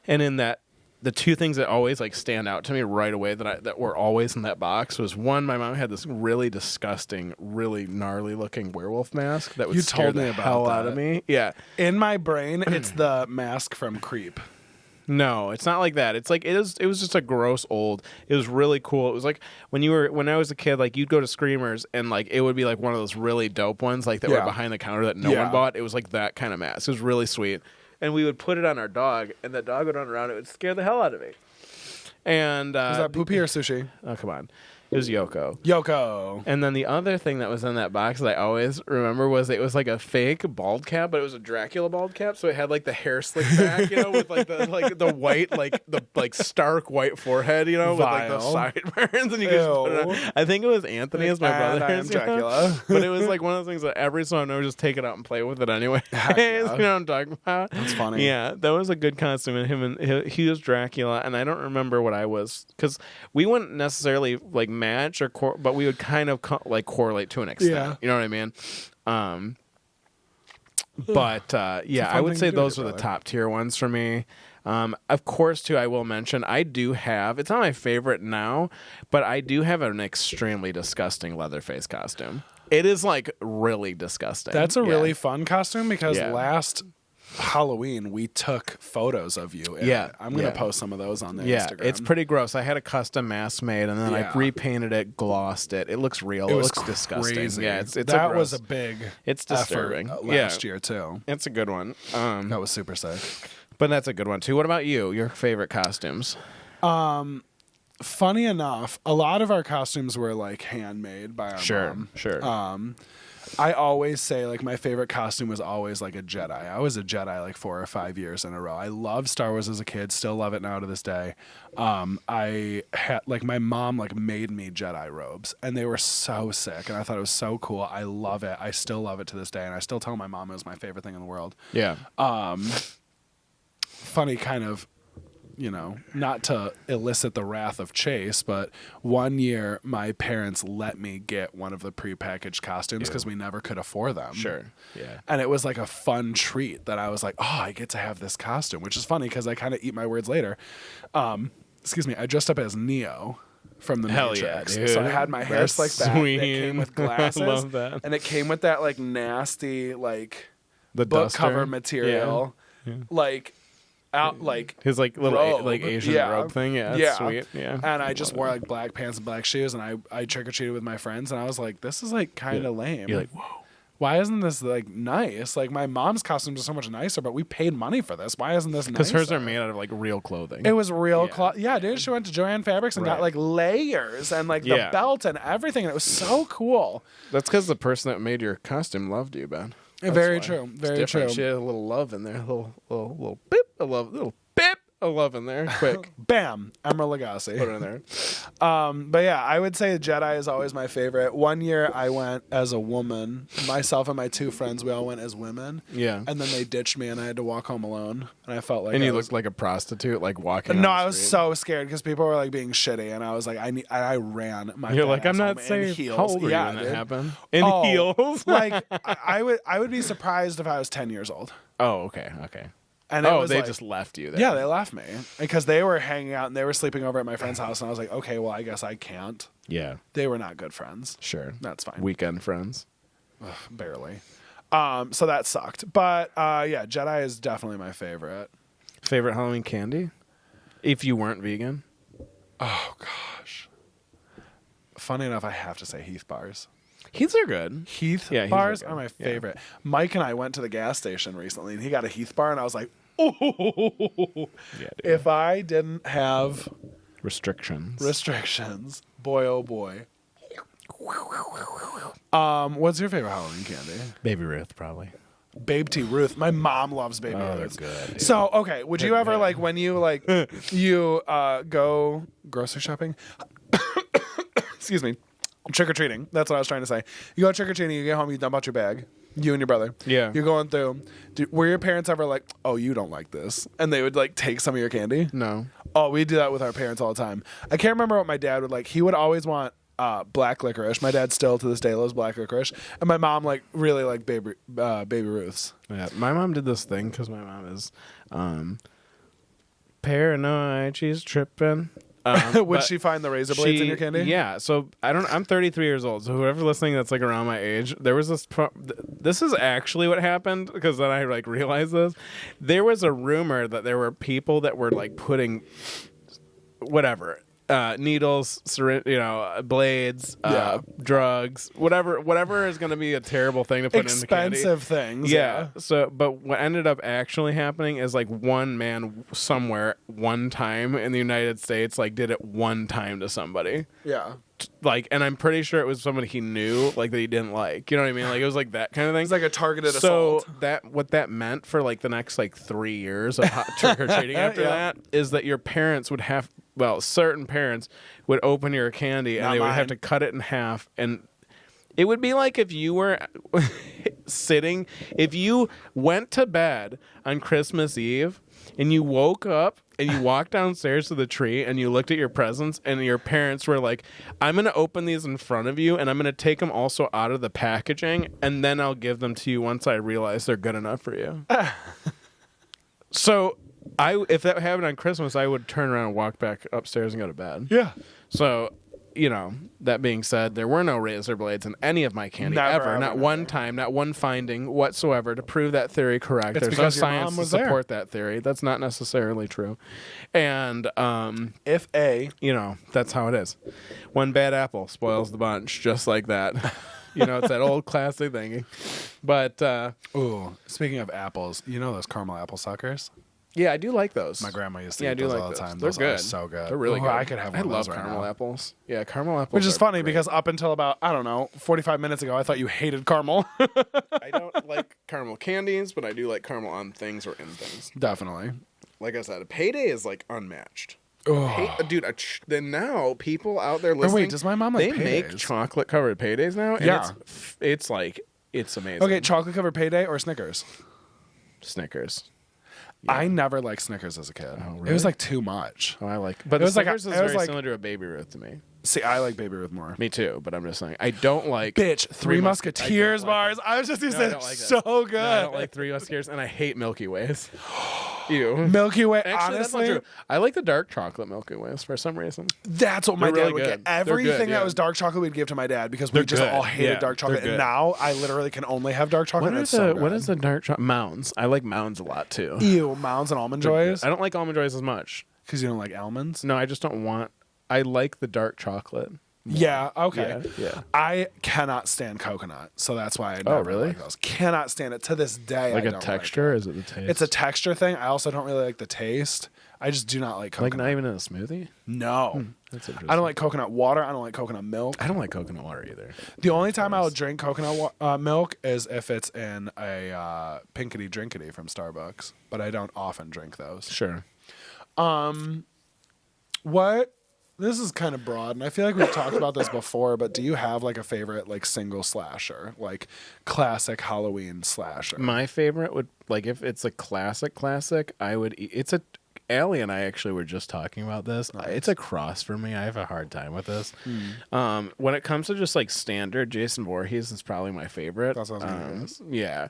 And in that, the two things that always like stand out to me right away that were always in that box was one, my mom had this really disgusting, really gnarly looking werewolf mask that would scare the hell out of me. Yeah. In my brain, it's the mask from Creep. No, it's not like that. It's like it was just a gross old. It was really cool. It was like when I was a kid, like you'd go to Screamers and like it would be like one of those really dope ones like that were behind the counter that no one bought. It was like that kind of mask. It was really sweet. And we would put it on our dog, and the dog would run around. It would scare the hell out of me. And was that Poopy or Sushi? Oh, come on. It was Yoko. Yoko. And then the other thing that was in that box that I always remember was it was like a fake bald cap, but it was a Dracula bald cap, so it had like the hair slicked back, with like the white, like the stark white forehead, with like the sideburns, and you could just put it on. I think it was Anthony's, my brother. I am Dracula. But it was like one of those things that every so often I would just take it out and play with it anyway. Yeah. You know what I'm talking about? That's funny. Yeah, that was a good costume, and he was Dracula, and I don't remember what I was, because we wouldn't necessarily like match or but we would kind of like correlate to an extent. Yeah. You know what I mean? But I would say those are the top tier ones for me. Of course, too, I will mention I do have. It's not my favorite now, but I do have an extremely disgusting Leatherface costume. It is like really disgusting. That's a really fun costume because last Halloween we took photos of you. I'm gonna post some of those on the Instagram. It's pretty gross. I had a custom mask made and then I repainted it, glossed it. It looks real. It looks disgusting. Yeah, it's that was a big. It's disturbing. Last year too. It's a good one. That was super sick. But that's a good one too. What about you? Your favorite costumes? Funny enough, a lot of our costumes were like handmade by our mom. Sure. I always say like my favorite costume was always like a Jedi. I was a Jedi like 4 or 5 years in a row. I loved Star Wars as a kid, still love it now to this day. I had like my mom like made me Jedi robes and they were so sick and I thought it was so cool. I love it. I still love it to this day and I still tell my mom it was my favorite thing in the world. Yeah. Funny kind of, not to elicit the wrath of Chase, but one year my parents let me get one of the prepackaged costumes because we never could afford them. Sure. Yeah. And it was like a fun treat that I was like, oh, I get to have this costume, which is funny because I kind of eat my words later. Excuse me. I dressed up as Neo from the Matrix. Yeah, so I had my hair slicked back. It came with glasses. I love that. And it came with that like nasty like the book duster cover material. Yeah. Like out like his like little robe. Asian robe thing. Yeah, that's sweet. Yeah. And I just wore like black pants and black shoes and I trick-or-treated with my friends and I was like, this is like kind of lame. You're like, whoa. Why isn't this like nice? Like my mom's costumes are so much nicer, but we paid money for this. Why isn't this nice? Because hers are made out of like real clothing. It was real cloth. Yeah, dude. She went to Joann Fabrics and got like layers and like the belt and everything. And it was so cool. That's because the person that made your costume loved you, Ben. Very true. Very true. She had a little love in there. A little beep. A little beep. A love in there. Quick. Bam. Emerald Lagasse. Put it in there. But yeah, I would say Jedi is always my favorite. One year I went as a woman. Myself and my 2 friends, we all went as women. Yeah. And then they ditched me and I had to walk home alone. And I felt like you looked like a prostitute, like walking. No, I was so scared because people were like being shitty, and I was like, I ran. You're like, I'm not safe. Heels. How old were you when that happened? In heels. Like I would be surprised if I was 10 years old. Oh, okay. And they just left you there. Yeah, they left me because they were hanging out and they were sleeping over at my friend's house, and I was like, okay, well, I guess I can't. Yeah. They were not good friends. Sure. That's fine. Weekend friends. Ugh, barely. So that sucked. But yeah, Jedi is definitely my favorite. Favorite Halloween candy? If you weren't vegan? Oh, gosh. Funny enough, I have to say Heath bars. Heaths are good. Heath bars are my favorite. Yeah. Mike and I went to the gas station recently, and he got a Heath bar, and I was like, oh, yeah, if I didn't have restrictions, boy, oh boy. What's your favorite Halloween candy? Baby Ruth, probably. Babe T. Ruth. My mom loves Baby Ruth. Good. Dude. So, okay, would you ever, like, when you, like, you go grocery shopping? Excuse me. Trick-or-treating. That's what I was trying to say. You go trick-or-treating, you get home, you dump out your bag. You and your brother. Yeah. You're going through. Were your parents ever like, oh, you don't like this? And they would, like, take some of your candy? No. Oh, we do that with our parents all the time. I can't remember what my dad would like. He would always want black licorice. My dad still, to this day, loves black licorice. And my mom, like, really liked Baby Ruth's. Yeah. My mom did this thing because my mom is paranoid. She's tripping. Would she find the razor blades in your candy? Yeah. So I'm 33 years old. So whoever listening that's like around my age, there was this. This is actually what happened because then I like realized this. There was a rumor that there were people that were like putting whatever needles, blades, drugs, whatever is going to be a terrible thing to put in the candy. Expensive things. Yeah. So, but what ended up actually happening is like one man somewhere one time in the United States like did it one time to somebody. Yeah. Like, and I'm pretty sure it was somebody he knew, like, that he didn't like. You know what I mean? Like, it was like that kind of thing. It's like a targeted assault. So what that meant for like the next like 3 years of trick or treating after that is that your parents would have, certain parents would open your candy and they would have to cut it in half, and it would be like if you were if you went to bed on Christmas Eve and you woke up and you walked downstairs to the tree and you looked at your presents and your parents were like, I'm going to open these in front of you and I'm going to take them also out of the packaging and then I'll give them to you once I realize they're good enough for you. So if that happened on Christmas, I would turn around and walk back upstairs and go to bed. Yeah. So, that being said, there were no razor blades in any of my candy ever. Not one time, not one finding whatsoever to prove that theory correct. There's no science to support that theory. That's not necessarily true. And that's how it is. One bad apple spoils the bunch, just like that. It's that old classic thinking. But speaking of apples, those caramel apple suckers? Yeah, I do like those. My grandma used to eat those all the time. They're those good. Are so good. They're really good. I could have one of those right now. I love caramel apples. Yeah, caramel apples. Which is funny because up until about, 45 minutes ago, I thought you hated caramel. I don't like caramel candies, but I do like caramel on things or in things. Definitely. Like I said, a payday is like unmatched. Dude, then now people out there listening. Wait, does my mom like They paydays? make chocolate covered paydays now, and it's amazing. Okay, chocolate covered payday or Snickers? Snickers. Yeah. I never liked Snickers as a kid. Oh, really? It was like too much. Oh, I like, but Snickers is very similar to a Baby Ruth to me. See, I like Baby Ruth more. Me too, but I'm just saying I don't like. Bitch, Three Musketeers bars. I was just gonna say it's so good. No, I don't like Three Musketeers, and I hate Milky Ways. Ew. Milky Way. Actually, honestly, that's not true. I like the dark chocolate Milky Ways for some reason. That's what my dad would get. Everything that was dark chocolate, we'd give to my dad because we just all hated dark chocolate. And now I literally can only have dark chocolate. What is the dark chocolate? Mounds. I like Mounds a lot too. Ew, Mounds and Almond Joys. I don't like Almond Joys as much because you don't like almonds. No, I just don't want. I like the dark chocolate. Yeah, okay. Yeah. I cannot stand coconut, so that's why I never like those. Cannot stand it to this day. Like a texture? Is it the taste? It's a texture thing. I also don't really like the taste. I just do not like coconut. Like not even in a smoothie? No. That's interesting. I don't like coconut water. I don't like coconut milk. I don't like coconut water either. The only time I'll drink coconut milk is if it's in a Pinkity Drinkity from Starbucks, but I don't often drink those. Sure. What? This is kind of broad, and I feel like we've talked about this before, but do you have like a favorite like single slasher, like classic Halloween slasher? My favorite would, like, if it's a classic, I would Allie and I actually were just talking about this. Nice. It's a cross for me. I have a hard time with this. When it comes to just like standard, Jason Voorhees is probably my favorite. That's what I was gonna guess. Yeah,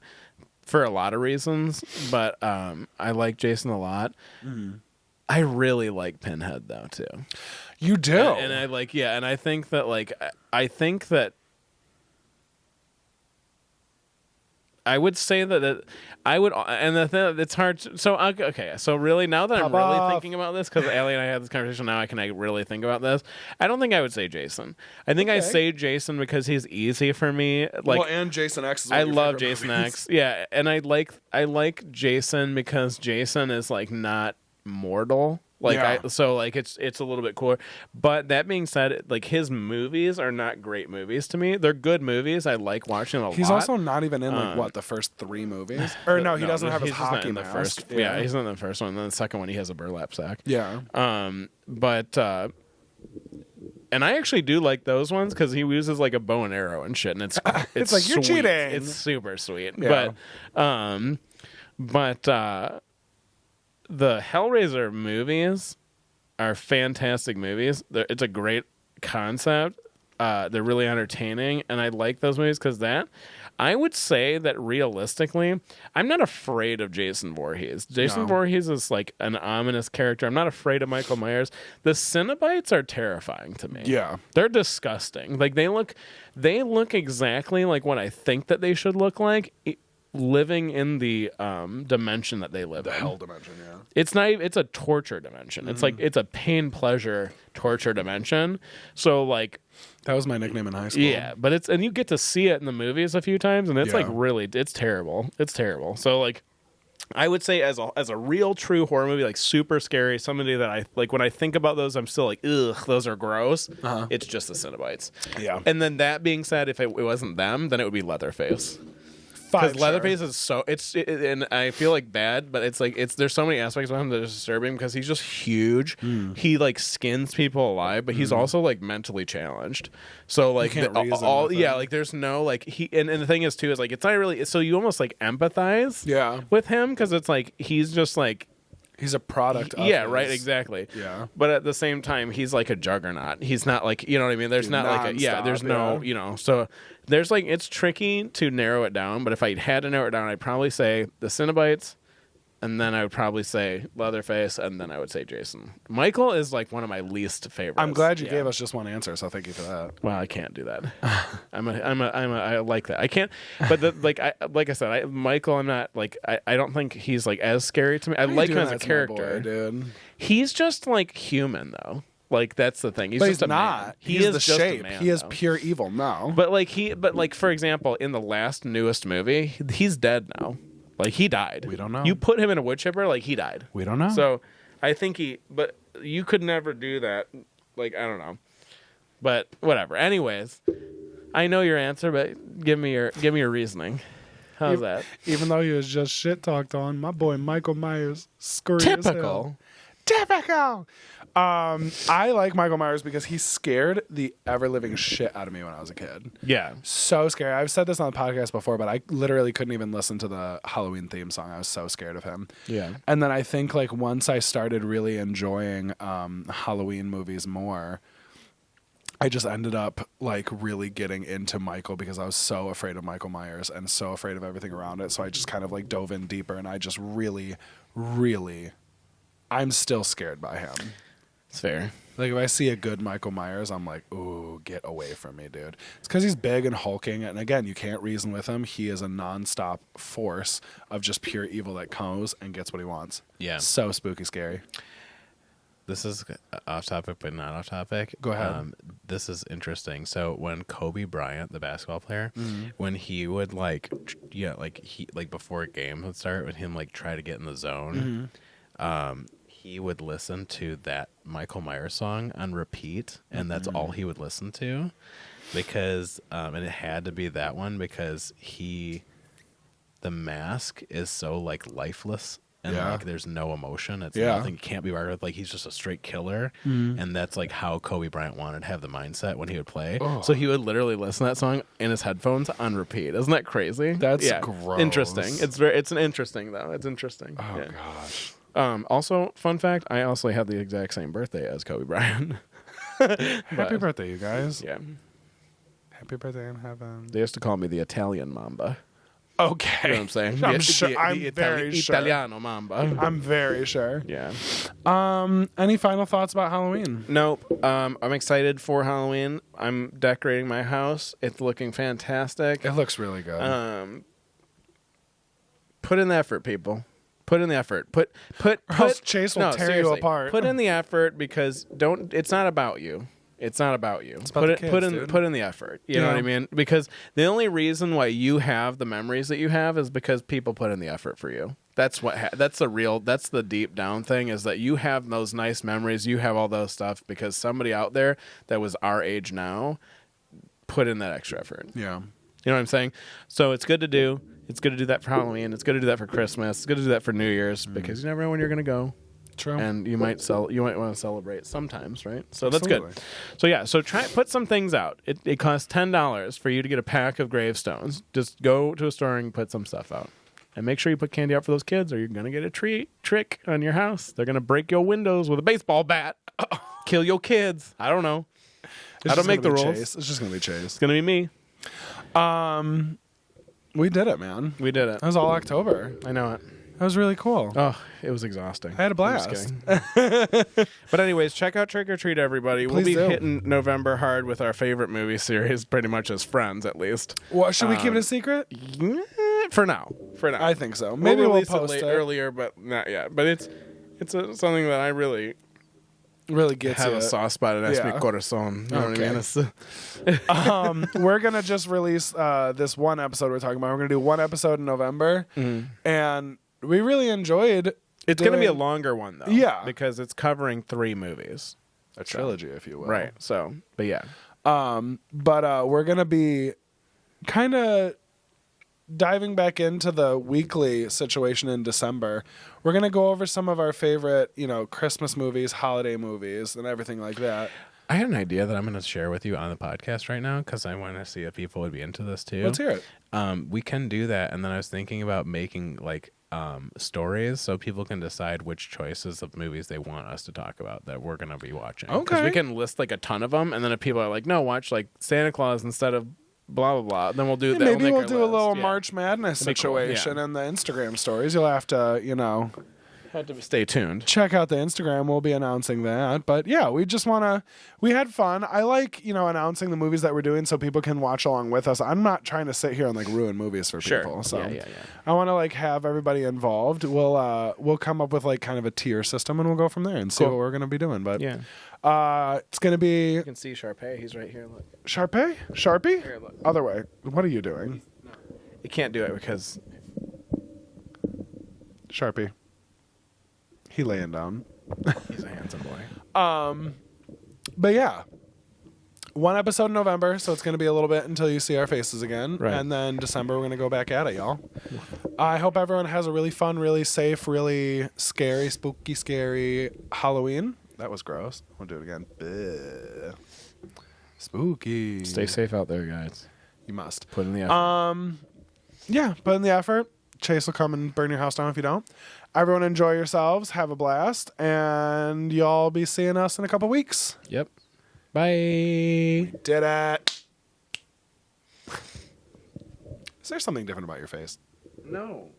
for a lot of reasons, but I like Jason a lot. I really like Pinhead though too. You do, and I like and I think that I would say that I would, and the thing, it's hard. So okay, so really now that I'm really thinking about this, because Allie and I had this conversation, now I can really think about this. I don't think I would say Jason. I think I say Jason because he's easy for me. Like, and Jason X. I love Jason X. Yeah, and I like Jason because Jason is like not mortal. It's a little bit cooler. But that being said, like, his movies are not great movies to me. They're good movies. I like watching them a lot. He's also not even in the first 3 movies. Or no, he doesn't have his hockey mask. First. Yeah, he's in the first one. And then the second one, he has a burlap sack. Yeah. And I actually do like those ones because he uses like a bow and arrow and shit, and it's like, sweet. You're cheating. It's super sweet. Yeah. But the Hellraiser movies are fantastic movies. It's a great concept. They're really entertaining, and I like those movies because I would say that realistically, I'm not afraid of Jason Voorhees. Jason Voorhees is like an ominous character. I'm not afraid of Michael Myers. The Cenobites are terrifying to me. Yeah. They're disgusting. Like, they look exactly like what I think that they should look like. living in the dimension that they live in. The hell dimension, yeah. It's not even, it's a torture dimension. It's like, it's a pain pleasure torture dimension. So like, that was my nickname in high school. yeah, but it's, and you get to see it in the movies a few times, and it's like really, it's terrible. It's terrible. So like, I would say as a real true horror movie, like super scary, somebody that I like when I think about those, I'm still like, ugh, those are gross. It's just the Cenobites. Yeah. And then that being said, if it wasn't them, then it would be Leatherface. Because Leatherface is so and I feel like bad, but it's like there's so many aspects of him that are disturbing because he's just huge. He like skins people alive, but he's also like mentally challenged. So like like there's no like he and the thing is too is like it's not really so you almost like empathize with him because it's like he's just like he's a product of right, exactly. Yeah. But at the same time, he's like a juggernaut. He's not like, you know what I mean? There's not like there's no, you know, so there's like, it's tricky to narrow it down, but if I had to narrow it down, I'd probably say the Cenobites, and then I would probably say Leatherface, and then I would say Jason. Michael is like one of my least favorites. I'm glad you gave us just one answer, so thank you for that. Well, I can't do that. I like that. I can't. But like I said, Michael, I'm not like I don't think he's like as scary to me. I like him as a character, dude. He's just like human though. Like that's the thing. He's but just he's not. Man. He is the shape. He is pure evil. No. But like for example, in the last newest movie, he's dead now. Like, he died. We don't know. You put him in a wood chipper, like, he died. We don't know. So, I think but you could never do that. Like, I don't know. But, whatever. Anyways, I know your answer, but give me your reasoning. How's that? Even though he was just shit-talked on, my boy Michael Myers, scurry Typical. Typical! I like Michael Myers because he scared the ever-living shit out of me when I was a kid. Yeah. So scary. I've said this on the podcast before, but I literally couldn't even listen to the Halloween theme song. I was so scared of him. Yeah. And then I think, like, once I started really enjoying Halloween movies more, I just ended up, like, really getting into Michael because I was so afraid of Michael Myers and so afraid of everything around it. So I just kind of, like, dove in deeper, and I just really, really... I'm still scared by him. It's fair. Like, if I see a good Michael Myers, I'm like, ooh, get away from me, dude. It's because he's big and hulking, and again, you can't reason with him. He is a nonstop force of just pure evil that comes and gets what he wants. Yeah. So spooky scary. This is off topic, but not off topic. Go ahead. This is interesting. So when Kobe Bryant, the basketball player, when he would before a game would start, when him like try to get in the zone, he would listen to that Michael Myers song on repeat, and that's all he would listen to, because and it had to be that one because the mask is so like lifeless. And like, there's no emotion. It's nothing. It can't be bargained with. Like, he's just a straight killer. And that's like how Kobe Bryant wanted to have the mindset when he would play. Oh. So he would literally listen to that song in his headphones on repeat. Isn't that crazy? That's gross. Interesting. It's an interesting though. It's interesting. Oh gosh. Also, fun fact: I also had the exact same birthday as Kobe Bryant. Happy birthday, you guys! Yeah. Happy birthday in heaven. They used to call me the Italian Mamba. Okay. You know what I'm saying? I'm sure. I'm very sure. Italiano Mamba. I'm very sure. Yeah. Any final thoughts about Halloween? Nope. I'm excited for Halloween. I'm decorating my house. It's looking fantastic. It looks really good. Put in the effort, people. Put in the effort. Put. Chase will tear you apart. Put in the effort because it's not about you. It's not about you. It's about the kids, put in the effort. You know what I mean? Because the only reason why you have the memories that you have is because people put in the effort for you. That's that's the deep down thing, is that you have those nice memories. You have all those stuff because somebody out there that was our age now put in that extra effort. Yeah. You know what I'm saying? So it's good to do. It's good to do that for Halloween. It's good to do that for Christmas. It's good to do that for New Year's because you never know when you're going to go. True. And you might want to celebrate sometimes, right? So that's good. So yeah, so put some things out. It costs $10 for you to get a pack of gravestones. Just go to a store and put some stuff out. And make sure you put candy out for those kids, or you're going to get a trick on your house. They're going to break your windows with a baseball bat. Kill your kids. I don't know. I don't make the rules. Chase. It's just going to be Chase. It's going to be me. We did it, man. We did it. That was all October. I know it. That was really cool. Oh, it was exhausting. I had a blast. But anyways, check out Trick or Treat, everybody. We'll be hitting November hard with our favorite movie series, pretty much as friends, at least. Well, should we keep it a secret? Yeah, For now. I think so. Maybe We'll release post it it earlier, but not yet. But it's something that I really gets have you. a soft spot. It has Yeah. mi corazón. You know what I mean? We're gonna just release this one episode we're talking about. We're gonna do one episode in November, and we really enjoyed. It's going to be a longer one though. Yeah, because it's covering 3 movies, a trilogy, if you will. Right. So, but yeah. But we're gonna be kind of diving back into the weekly situation in December. We're gonna go over some of our favorite, Christmas movies, holiday movies, and everything like that. I had an idea that I'm going to share with you on the podcast right now because I want to see if people would be into this too. Let's hear it. We can do that, and then I was thinking about making stories so people can decide which choices of movies they want us to talk about that we're going to be watching. Okay. Because we can list a ton of them, and then if people are like, no, watch Santa Claus instead of blah, blah, blah, then we'll do that. Maybe we'll do a little March Madness situation cool. in the Instagram stories. You'll have to, Had to stay tuned. check out the Instagram. We'll be announcing that. But yeah, we had fun. I like, announcing the movies that we're doing so people can watch along with us. I'm not trying to sit here and ruin movies for people. So yeah. I want to have everybody involved. We'll come up with kind of a tier system and we'll go from there and see what we're going to be doing. But yeah. It's going to be... You can see Sharpay. He's right here. Look. Sharpie? Here, look. Other way. What are you doing? You can't do it because... Sharpie. He laying down. He's a handsome boy. But yeah, one episode in November, so it's going to be a little bit until you see our faces again. Right. And then December, we're going to go back at it, y'all. I hope everyone has a really fun, really safe, really scary, spooky, scary Halloween. That was gross. We'll do it again. Bleh. Spooky. Stay safe out there, guys. You must. Put in the effort. Yeah, put in the effort. Chase will come and burn your house down if you don't. Everyone enjoy yourselves. Have a blast. And y'all be seeing us in a couple weeks. Yep. Bye. Did it. Is there something different about your face? No.